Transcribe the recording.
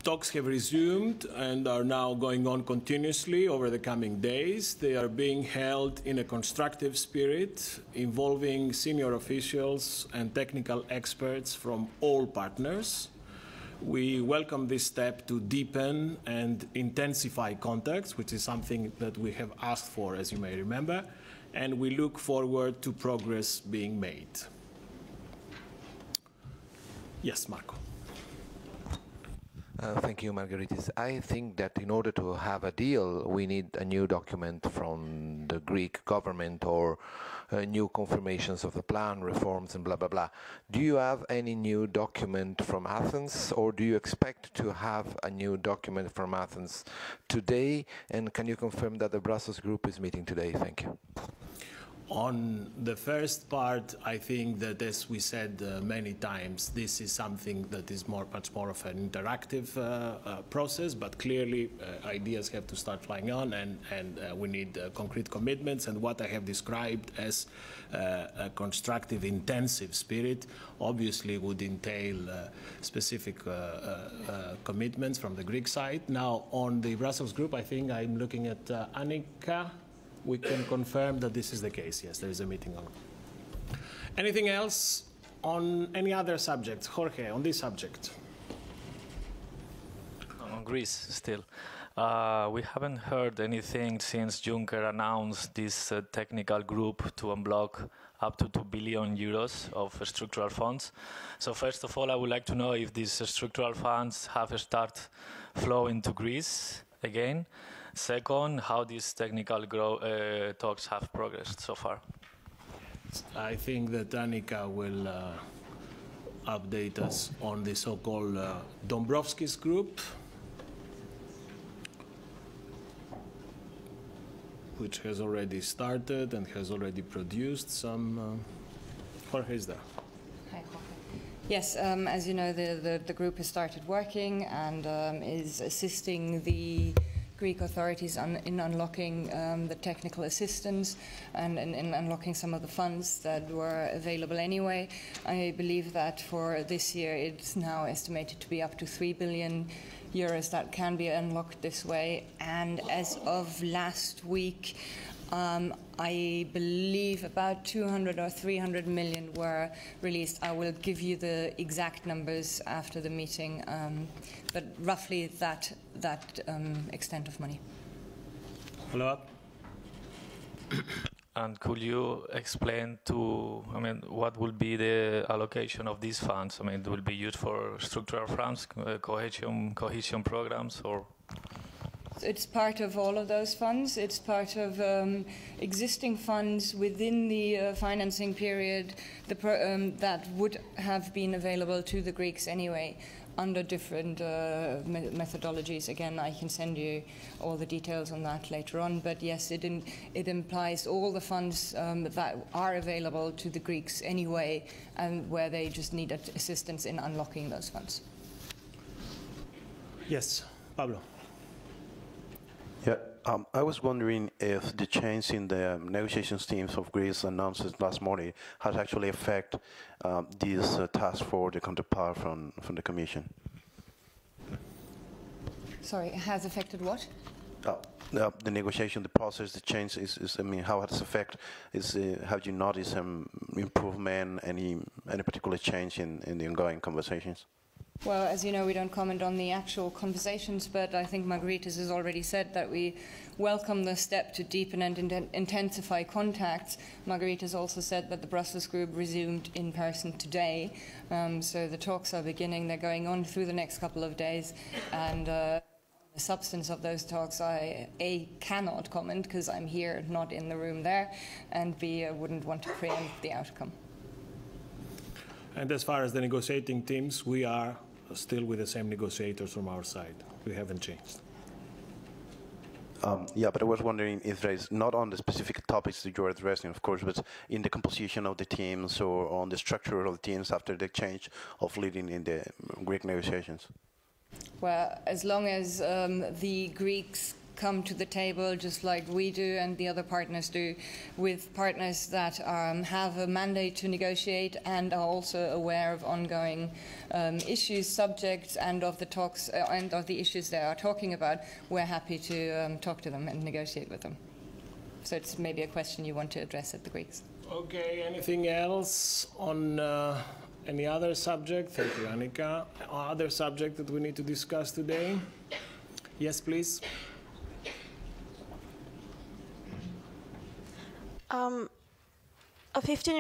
Talks have resumed and are now going on continuously over the coming days. They are being held in a constructive spirit, involving senior officials and technical experts from all partners. We welcome this step to deepen and intensify contacts, which is something that we have asked for, as you may remember, and we look forward to progress being made. Yes, Marco. Thank you, Margaritis. I think that in order to have a deal, we need a new document from the Greek government or new confirmations of the plan, reforms, and blah, blah, blah. Do you have any new document from Athens, or do you expect to have a new document from Athens today? And can you confirm that the Brussels group is meeting today? Thank you. On the first part, I think that, as we said many times, this is something that is much more of an interactive process, but clearly ideas have to start flying on, and we need concrete commitments. And what I have described as a constructive, intensive spirit obviously would entail specific commitments from the Greek side. Now, on the Brussels group, I think I'm looking at Annika. We can confirm that this is the case. Yes, there is a meeting on. Anything else on any other subjects? Jorge, on this subject. On Greece still. We haven't heard anything since Juncker announced this technical group to unblock up to 2 billion euros of structural funds. So first of all, I would like to know if these structural funds have started flowing to Greece again. Second, how these technical talks have progressed so far. I think that Annika will update us on the so-called Dombrovskis group, which has already started and has already produced some. Jorge is there. Hi, Jorge. Yes, as you know, the group has started working and is assisting the Greek authorities in unlocking the technical assistance and in unlocking some of the funds that were available anyway. I believe that for this year it's now estimated to be up to 3 billion euros that can be unlocked this way. And as of last week, I believe about 200 or 300 million were released. I will give you the exact numbers after the meeting, but roughly that extent of money. Follow up. And could you explain what will be the allocation of these funds? It will be used for structural funds, cohesion programs, or? It's part of all of those funds. It's part of existing funds within the financing period that would have been available to the Greeks anyway under different methodologies. Again, I can send you all the details on that later on. But yes, it implies all the funds that are available to the Greeks anyway, and where they just need assistance in unlocking those funds. Yes, Pablo. Yeah, I was wondering if the change in the negotiations teams of Greece announced last morning has actually affected this task for the counterpart from the Commission. Sorry, has affected what? The negotiation, the process, the change how has it affected? Have you noticed improvement, any particular change in the ongoing conversations? Well, as you know, we don't comment on the actual conversations, but I think Margaritis has already said that we welcome the step to deepen and intensify contacts. Margaritis also said that the Brussels group resumed in person today, so the talks are beginning. They're going on through the next couple of days, and the substance of those talks I, A, cannot comment because I'm here, not in the room there, and B, I wouldn't want to preempt the outcome. And as far as the negotiating teams, we are still with the same negotiators from our side. We haven't changed. Yeah, but I was wondering if there is, not on the specific topics that you're addressing, of course, but in the composition of the teams or on the structure of the teams after the change of leading in the Greek negotiations. Well, as long as the Greeks come to the table just like we do and the other partners do, with partners that have a mandate to negotiate and are also aware of ongoing issues, subjects, and of the talks and of the issues they are talking about. We're happy to talk to them and negotiate with them. So it's maybe a question you want to address at the Greeks. Okay, anything else on any other subject? Thank you, Annika. Other subject that we need to discuss today? Yes, please. A 15